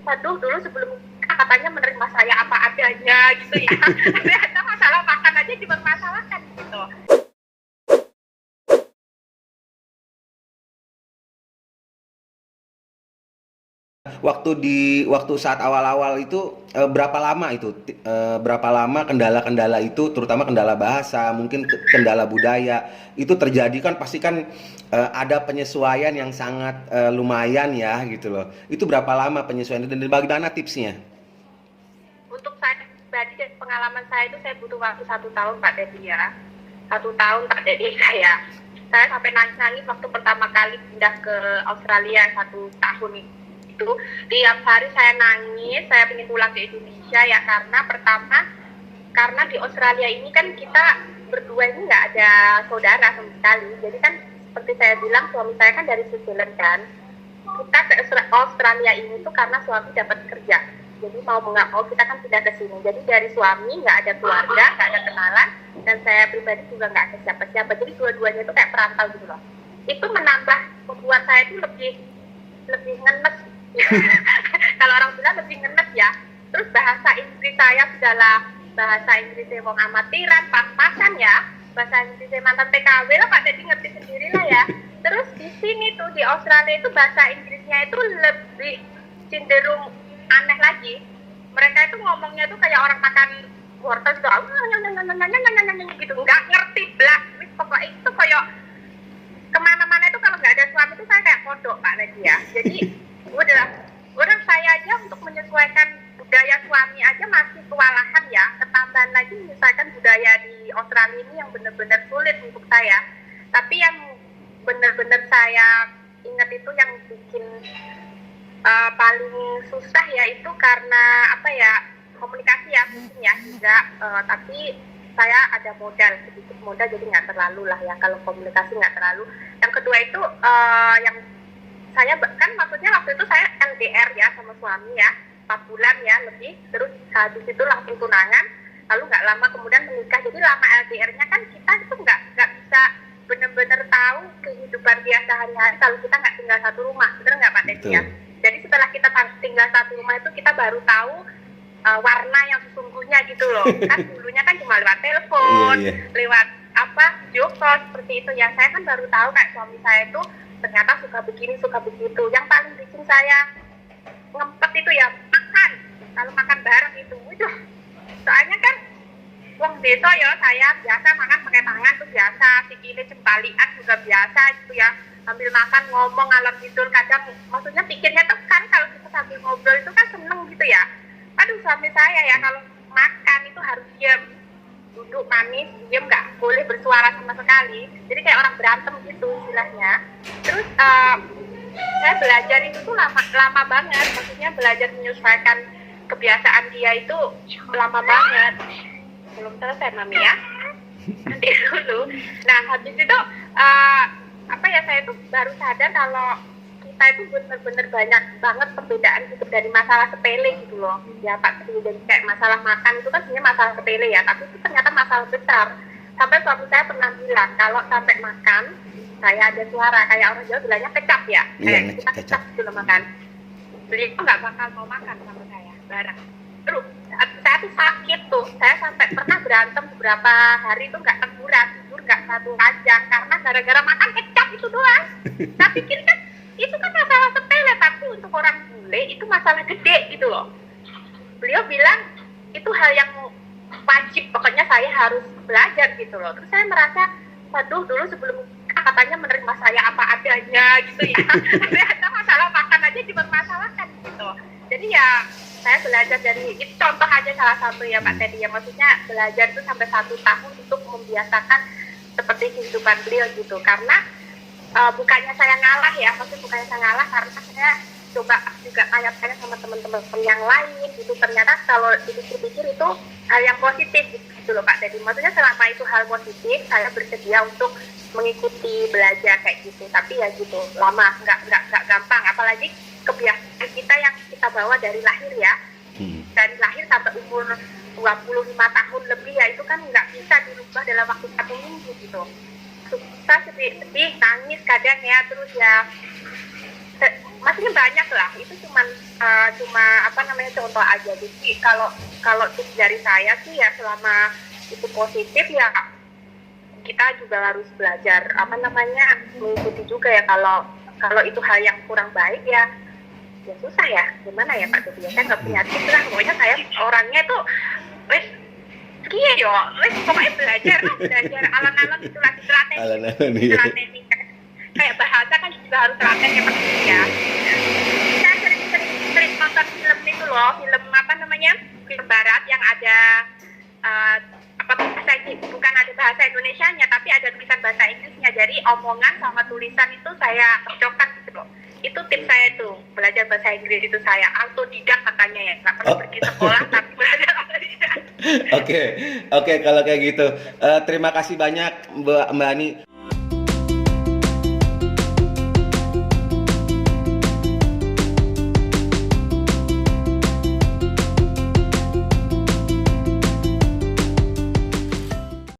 waduh dulu sebelum nikah katanya menerima saya apa adanya gitu ya. Ternyata masalah makan aja dipermasalahkan gitu. Waktu saat awal-awal itu berapa lama itu berapa lama kendala-kendala itu, terutama kendala bahasa, mungkin kendala budaya itu terjadi, kan pasti kan ada penyesuaian yang sangat lumayan ya gitu loh. Itu berapa lama penyesuaian itu dan bagaimana tipsnya? Untuk saya pribadi dan pengalaman saya itu saya butuh waktu 1 tahun Pak Dedi ya. 1 tahun Pak Dedi saya sampai nangis-nangis waktu pertama kali pindah ke Australia 1 tahun itu. Tiap hari saya nangis, saya ingin pulang ke Indonesia ya, karena pertama karena di Australia ini kan kita berdua ini nggak ada saudara sama sekali. Jadi kan seperti saya bilang, suami saya kan dari Switzerland kan. Kita ke Australia ini tuh karena suami dapat kerja. Jadi mau nggak mau kita kan pindah ke sini. Jadi dari suami nggak ada keluarga, nggak ada kenalan, dan saya pribadi juga nggak ada siapa-siapa. Jadi dua-duanya itu kayak perantau gitu loh. Itu membuat saya itu lebih ngenes. Kalau orang bilang lebih ngenes ya. Terus bahasa Inggris saya segala bahasa Inggrisnya wong amatiran, pas-pasan ya. Bahasa Inggrisnya mantan TKW lah Pak, jadi ngerti sendiri lah ya. Terus di sini tuh di Australia itu bahasa Inggrisnya itu lebih cenderung aneh lagi. Mereka itu ngomongnya tuh kayak orang makan wortel gitu, nggak ngerti belas. Pokoknya itu kayak kemana-mana itu kalau nggak ada suami itu saya kayak kodok Pak Lady ya. Jadi udah saya aja untuk menyesuaikan budaya suami aja masih kewalahan ya. Ketambahan lagi menyesuaikan budaya di Australia ini yang benar-benar sulit untuk saya. Tapi yang benar-benar saya ingat itu yang bikin paling susah ya itu karena apa ya, komunikasi ya mungkin ya juga, tapi saya ada sedikit modal jadi nggak terlalu lah ya kalau komunikasi nggak terlalu. Yang kedua itu yang saya kan maksudnya waktu itu saya LDR ya sama suami ya 4 bulan ya lebih, terus habis itu langsung tunangan, lalu nggak lama kemudian menikah. Jadi lama LDR-nya kan kita itu nggak bisa benar-benar tahu kehidupan dia sehari-hari kalau kita nggak tinggal satu rumah, bener nggak Pak Teddy ya? Jadi setelah kita tinggal satu rumah itu kita baru tahu warna yang sesungguhnya gitu loh. Kan dulunya kan cuma lewat telepon, lewat video call seperti itu ya. Saya kan baru tahu kayak suami saya itu ternyata suka begini, suka begitu. Yang paling bikin saya ngempet itu ya makan. Kalau makan bareng itu, soalnya kan wong desa ya, saya biasa makan pakai tangan tuh biasa, sikile jempalian juga biasa gitu ya. Sambil makan ngomong ngalor ngidul, kadang maksudnya pikirnya tuh kan kalau kita sambil ngobrol itu kan seneng gitu ya. Aduh suami saya ya kalau makan itu harus diam, duduk manis, diam, nggak boleh bersuara sama sekali. Jadi kayak orang berantem gitu istilahnya. Terus saya belajar itu tuh lama banget, maksudnya belajar menyesuaikan kebiasaan dia itu lama banget. Belum selesai Mami ya, nanti dulu. Nah habis itu saya tuh baru sadar kalau kita itu benar-benar banyak banget perbedaan hidup dari masalah sepele gitu loh ya Pak. Jadi kayak masalah makan itu kan sebenarnya masalah sepele ya, tapi itu ternyata masalah besar. Sampai suami saya pernah bilang kalau sampai makan saya ada suara kayak orang Jawa bilangnya kecap ya, kayak kita kecap gitu loh makan, beliau nggak bakal mau makan sama saya bareng. Terus saya tuh sakit tuh, saya sampai pernah berantem beberapa hari tuh nggak teguran, tidur nggak satu ranjang karena gara-gara makan kecap itu doang. Saya pikir kan itu kan masalah sepele, tapi untuk orang bule itu masalah gede gitu loh. Beliau bilang itu hal yang wajib, pokoknya saya harus belajar gitu loh. Terus saya merasa, waduh dulu sebelum katanya menerima saya apa adanya gitu ya. Ternyata masalah makan aja dipermasalahkan gitu. Jadi ya saya belajar dari itu, contoh aja salah satu ya Pak Teddy ya, maksudnya belajar itu sampai 1 tahun untuk membiasakan seperti kehidupan beliau gitu. Karena bukannya saya ngalah ya, maksudnya bukannya saya ngalah, karena saya coba juga tanya-tanya sama teman-teman yang lain gitu. Ternyata kalau dipikir-pikir itu hal yang positif gitu loh Pak Teddy. Maksudnya selama itu hal positif, saya bersedia untuk mengikuti belajar kayak gitu. Tapi ya gitu, lama, nggak gampang. Apalagi kebiasaan kita yang kita bawa dari lahir ya. Dari lahir sampai umur 25 tahun lebih ya, itu kan nggak bisa dirubah dalam waktu 1 minggu gitu. Susah, sedih, nangis kadang ya, terus ya maksudnya banyak lah, itu cuma apa namanya contoh aja. Jadi kalau tips dari saya sih ya, selama itu positif ya kita juga harus belajar apa namanya mengikuti juga ya. Kalau itu hal yang kurang baik ya susah ya, gimana ya Pak Dodi, saya nggak punya tips lah. Pokoknya saya orangnya tuh wes iya yo, wes pokoknya belajar alon-alon itu lagi telaten kayak bahasa kan juga harus telaten ya Pak Dodi ya. Saya sering nonton film itu loh, film apa namanya, film barat yang ada bukan ada bahasa Indonesianya tapi ada tulisan bahasa Inggrisnya, jadi omongan sama tulisan itu saya cocokkan gitu loh. Itu tips saya tuh, belajar bahasa Inggris itu saya autodidak katanya ya, nggak perlu pergi sekolah tapi belajar autodidak. Oke, kalau kayak gitu terima kasih banyak Mbak Ani.